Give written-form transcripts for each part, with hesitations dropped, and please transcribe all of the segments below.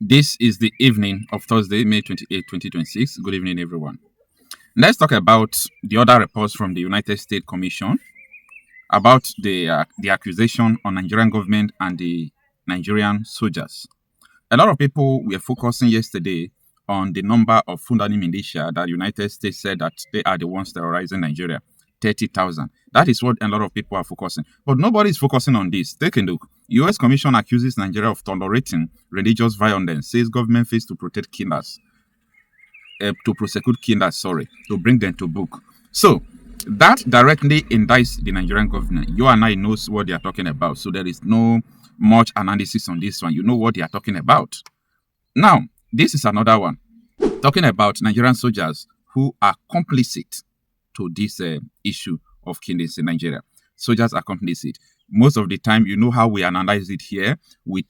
This is the evening of Thursday, May 28, 2026. Good evening, everyone. Let's talk about the other reports from the United States Commission about the accusation on Nigerian government and the Nigerian soldiers. A lot of people were focusing yesterday on the number of Fulani militia that the United States said that they are the ones terrorizing Nigeria. 30,000. That is what a lot of people are focusing. But nobody is focusing on this. Take a look. U.S. Commission accuses Nigeria of tolerating religious violence, says government fails to protect killers, to prosecute killers, to bring them to book. So, that directly indicts the Nigerian government. You and I knows what they are talking about. So, there is no much analysis on this one. You know what they are talking about. Now, this is another one. Talking about Nigerian soldiers who are complicit to this issue of killings in Nigeria. Soldiers are complicit. Most of the time, you know how we analyze it here with,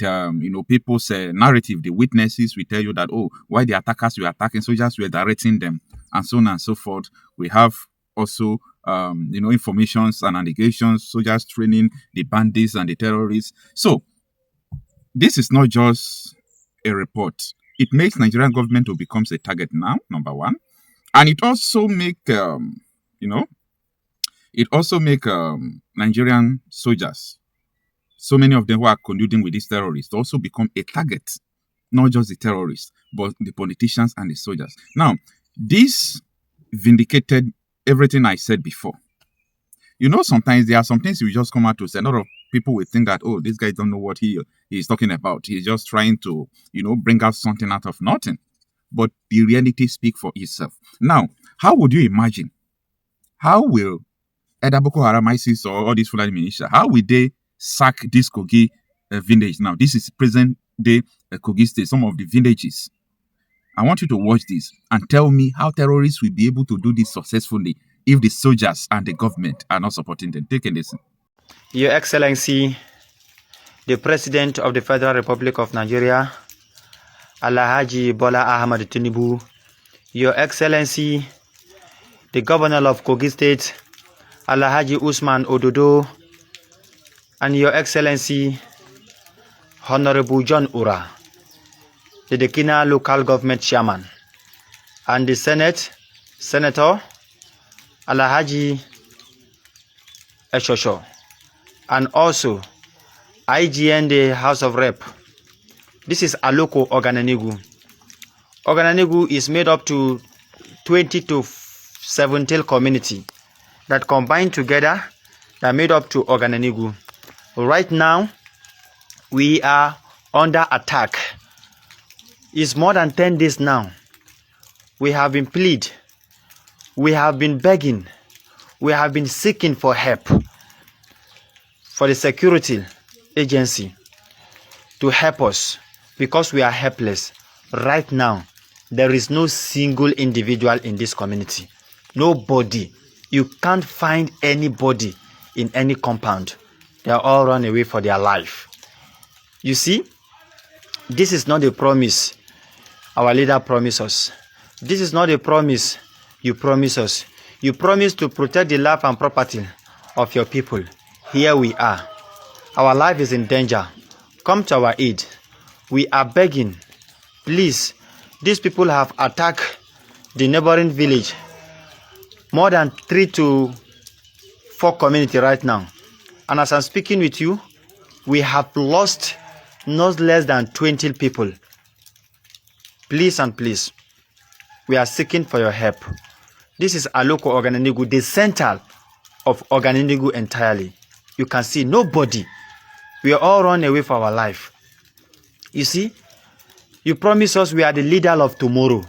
people's narrative, the witnesses. We tell you that, why the attackers were attacking soldiers, were directing them, and so on and so forth. We have also, informations and allegations, soldiers training the bandits and the terrorists. So, this is not just a report. It makes Nigerian government to become a target now, number one. And it also make Nigerian soldiers, so many of them who are colluding with these terrorists, also become a target. Not just the terrorists, but the politicians and the soldiers. Now, this vindicated everything I said before. Sometimes there are some things you just come out to say. A lot of people will think that, this guy don't know what he is talking about. He's just trying to, bring out something out of nothing. But the reality speaks for itself. Now, how would you imagine? How will either Boko Haram, ISIS, or all these Fulani militia, how will they sack this Kogi village now? This is present-day Kogi State, some of the villages. I want you to watch this and tell me how terrorists will be able to do this successfully if the soldiers and the government are not supporting them. Take a listen. Your Excellency, the President of the Federal Republic of Nigeria, Alhaji Bola Ahmed Tinubu, Your Excellency, the Governor of Kogi State, Alhaji Usman Ododo, and Your Excellency, Honorable John Ura, the Dekina Local Government Chairman, and the Senator, Alhaji Eshosho, and also IGN, the House of Rep. This is Aloko Ogananigu. Ogananigu is made up to 20 to 17 community that combine together that made up to Ogananigu. Right now, we are under attack. It's more than 10 days now. We have been pleading. We have been begging. We have been seeking for help for the security agency to help us because we are helpless. Right now, there is no single individual in this community. Nobody. You can't find anybody in any compound. They are all run away for their life. You see, this is not a promise our leader promised us. This is not a promise you promise us. You promise to protect the life and property of your people. Here we are. Our life is in danger. Come to our aid. We are begging. Please, these people have attacked the neighboring village. More than 3 to 4 community right now. And as I'm speaking with you, we have lost not less than 20 people. Please and please, we are seeking for your help. This is Aloko Ogananigu, the center of Ogananigu entirely. You can see nobody. We are all run away for our life. You see, you promise us we are the leader of tomorrow.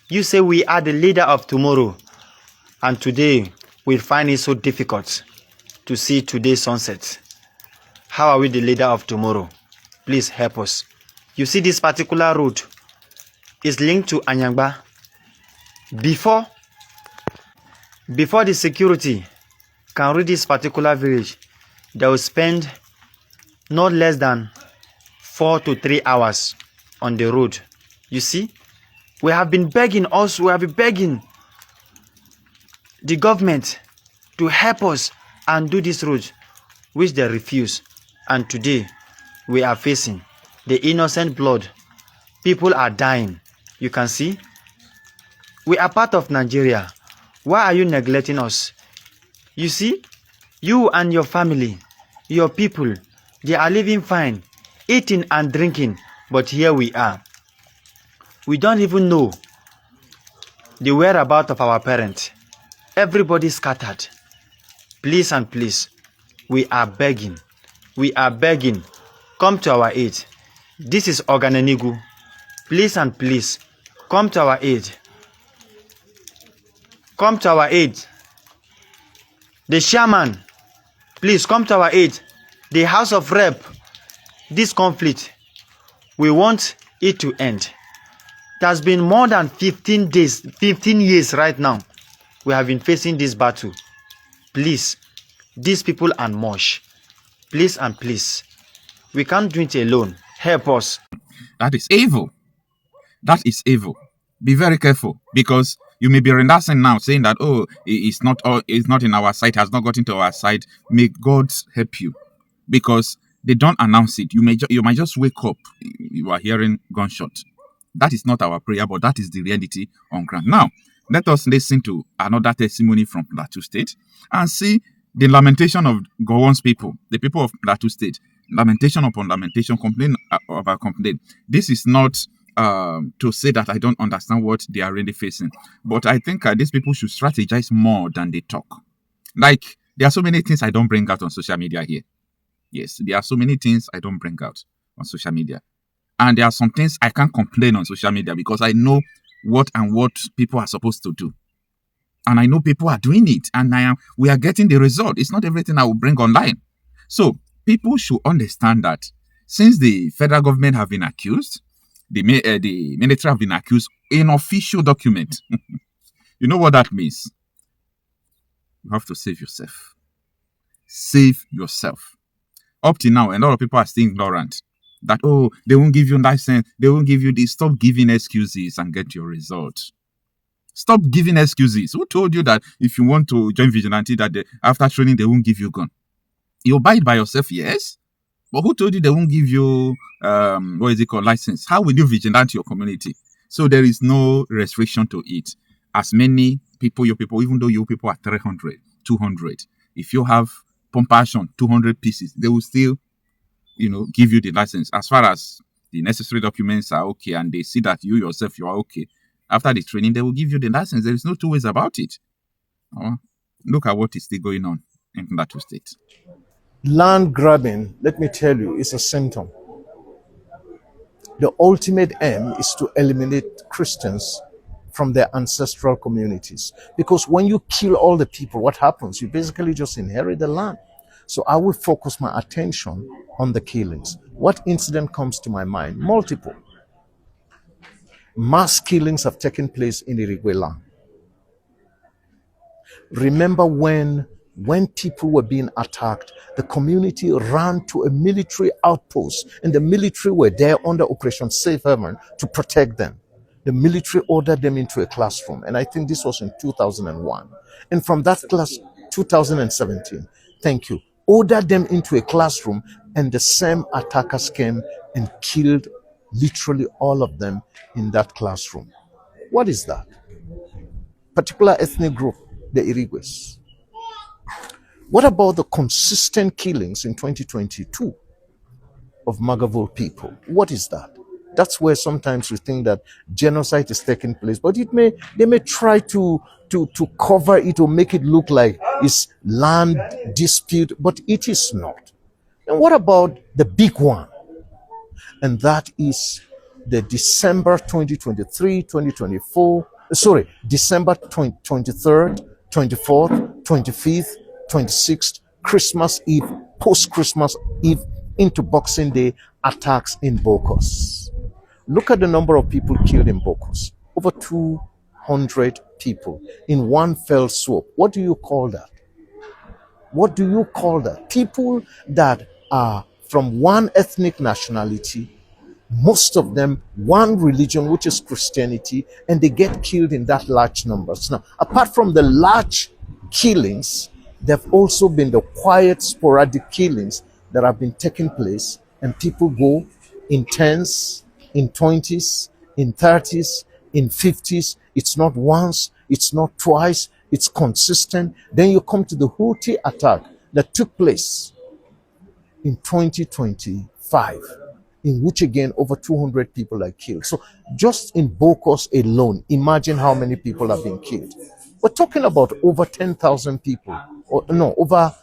You say we are the leader of tomorrow. And today, we find it so difficult to see today's sunset. How are we the leader of tomorrow? Please help us. You see, this particular road is linked to Anyangba. Before the security can reach this particular village, they will spend not less than 4 to 3 hours on the road. You see, we have been begging the government to help us and do this road, which they refuse. And today, we are facing the innocent blood People are dying. You can see. We are part of Nigeria. Why are you neglecting us? You see, you and your family, your people, they are living fine, eating and drinking, but here we are. We don't even know the whereabouts of our parents. Everybody scattered. Please and please, we are begging. We are begging. Come to our aid. This is Oganenigu. Please and please, come to our aid. Come to our aid. The chairman, please come to our aid. The House of Rep, this conflict, we want it to end. It has been more than 15 days, 15 years right now. We have been facing this battle. Please, these people are much. Please and please, we can't do it alone. Help us. That is evil. That is evil. Be very careful, because you may be renouncing now, saying that, oh, it's not in our side, has not gotten to our side. May God help you, because they don't announce it. You might just wake up, you are hearing gunshot. That is not our prayer, but that is the reality on ground. Now, let us listen to another testimony from Plateau State and see the lamentation of Gowon's people, the people of Plateau State. Lamentation upon lamentation, complaint about complaint. This is not to say that I don't understand what they are really facing, but I think these people should strategize more than they talk. Like, there are so many things I don't bring out on social media here. Yes, there are so many things I don't bring out on social media. And there are some things I can't complain on social media, because I know what people are supposed to do. And I know people are doing it, and we are getting the result. It's not everything I will bring online. So people should understand that since the federal government have been accused, the military have been accused in official document. You know what that means? You have to save yourself. Save yourself. Up to now, a lot of people are still ignorant that, oh, they won't give you license, they won't give you this. Stop giving excuses and get your result. Stop giving excuses. Who told you that if you want to join vigilante, that after training they won't give you a gun? You'll buy it by yourself, yes. But who told you they won't give you license? How will you vigilante your community? So there is no restriction to it. As many people, your people, even though your people are 300, 200, if you have compassion, 200 pieces, they will still, give you the license. As far as the necessary documents are okay, and they see that you yourself, you are okay. After the training, they will give you the license. There is no two ways about it. Look at what is still going on in Plateau State. Land grabbing, let me tell you, is a symptom. The ultimate aim is to eliminate Christians from their ancestral communities. Because when you kill all the people, what happens? You basically just inherit the land. So I will focus my attention on the killings. What incident comes to my mind? Multiple. Mass killings have taken place in the Irigwe land. Remember when people were being attacked, the community ran to a military outpost, and the military were there under Operation Safe Haven to protect them. The military ordered them into a classroom, and I think this was in 2001. And from that class, 2017, thank you, ordered them into a classroom, and the same attackers came and killed literally all of them in that classroom. What is that? Particular ethnic group, the Irigwes. What about the consistent killings in 2022 of Magavul people? What is that? That's where sometimes we think that genocide is taking place, but they may try to cover it or make it look like it's land dispute, but it is not. And what about the big one? And that is the December 2023, 2024, December 23rd, 24th, 25th, 26th, Christmas Eve, post-Christmas Eve into Boxing Day attacks in Bokos. Look at the number of people killed in Bokos. Over 200 people in one fell swoop. What do you call that? What do you call that? People that are from one ethnic nationality, most of them one religion, which is Christianity, and they get killed in that large numbers. Now, apart from the large killings, there have also been the quiet, sporadic killings that have been taking place, and people go in tents, in 20s, in 30s, in 50s. It's not once, it's not twice, it's consistent. Then you come to the Houthi attack that took place in 2025, in which again over 200 people are killed. So just in Bokos alone, imagine how many people have been killed. We're talking about over 10,000 people, or no, over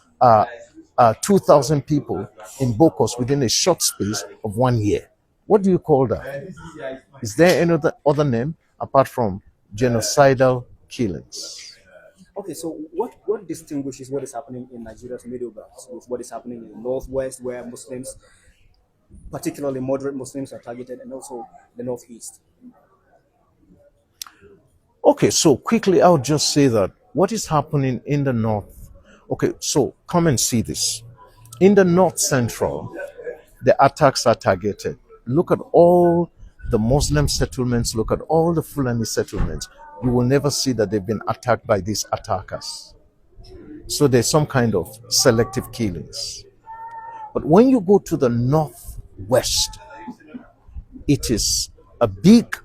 2,000 people in Bokos within a short space of 1 year. What do you call that? Is there any other name apart from genocidal killings? Okay, so what distinguishes what is happening in Nigeria's middle belt with what is happening in the northwest, where Muslims, particularly moderate Muslims, are targeted, and also the northeast? Okay, so quickly, I'll just say that what is happening in the north. Okay, so come and see this. In the north central, the attacks are targeted. Look at all the Muslim settlements, look at all the Fulani settlements. You will never see that they've been attacked by these attackers. So there's some kind of selective killings. But when you go to the northwest, it is a big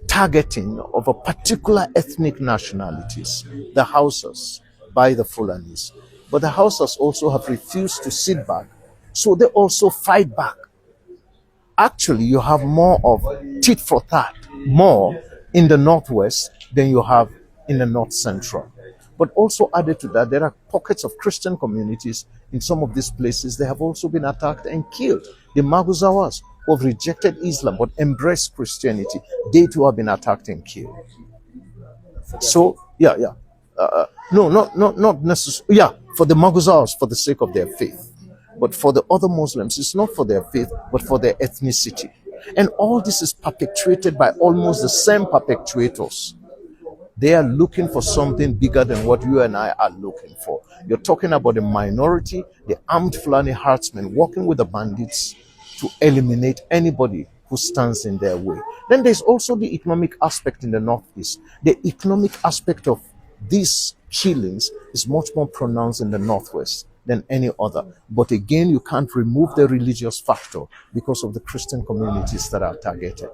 targeting of a particular ethnic nationalities, the Hausas, by the Fulanis. But the Hausas also have refused to sit back, so they also fight back. Actually, you have more of tit for tat, more in the northwest than you have in the north central. But also added to that, there are pockets of Christian communities in some of these places. They have also been attacked and killed. The Maguzawas, who have rejected Islam but embraced Christianity, they too have been attacked and killed. So, no, not necessarily. Yeah, for the Maguzawas, for the sake of their faith. But for the other Muslims, it's not for their faith, but for their ethnicity. And all this is perpetuated by almost the same perpetrators. They are looking for something bigger than what you and I are looking for. You're talking about a minority, the armed Fulani herdsmen working with the bandits to eliminate anybody who stands in their way. Then there's also the economic aspect in the northeast. The economic aspect of these killings is much more pronounced in the northwest than any other. But again, you can't remove the religious factor because of the Christian communities that are targeted.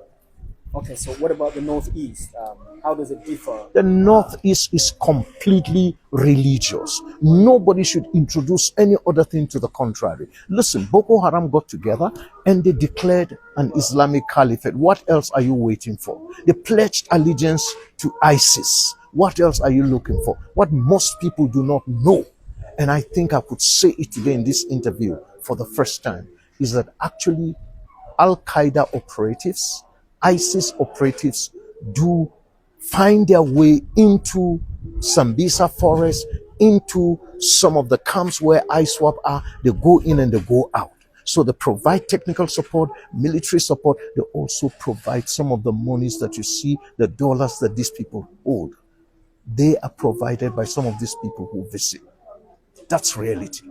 Okay, so what about the northeast? How does it differ? The northeast is completely religious. Nobody should introduce any other thing to the contrary. Listen, Boko Haram got together and they declared an Islamic caliphate. What else are you waiting for? They pledged allegiance to ISIS. What else are you looking for? What most people do not know, and I think I could say it today in this interview for the first time, is that actually Al-Qaeda operatives, ISIS operatives do find their way into Sambisa forest, into some of the camps where ISWAP are. They go in and they go out. So they provide technical support, military support. They also provide some of the monies that you see, the dollars that these people hold. They are provided by some of these people who visit. That's reality.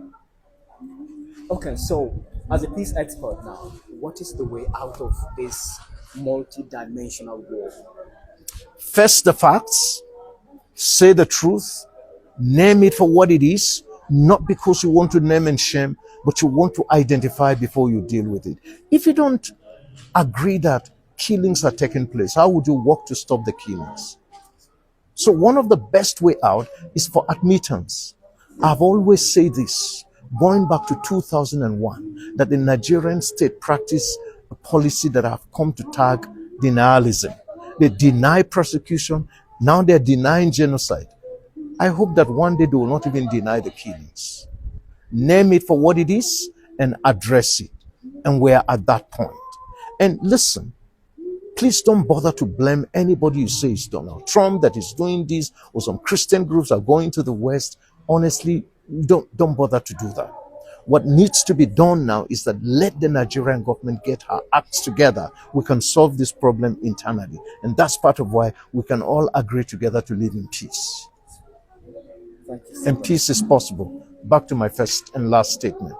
Okay, so as a peace expert now, what is the way out of this multi-dimensional war? Face the facts, say the truth, name it for what it is, not because you want to name and shame, but you want to identify before you deal with it. If you don't agree that killings are taking place, how would you work to stop the killings? So one of the best way out is for admittance. I've always said this, going back to 2001, that the Nigerian state practiced a policy that I've come to tag denialism. They deny persecution, now they're denying genocide. I hope that one day they will not even deny the killings. Name it for what it is and address it. And we're at that point. And listen, please don't bother to blame anybody you say is Donald Trump that is doing this, or some Christian groups are going to the West. Honestly, don't bother to do that. What needs to be done now is that let the Nigerian government get her acts together. We can solve this problem internally. And that's part of why we can all agree together to live in peace. And peace is possible. Back to my first and last statement.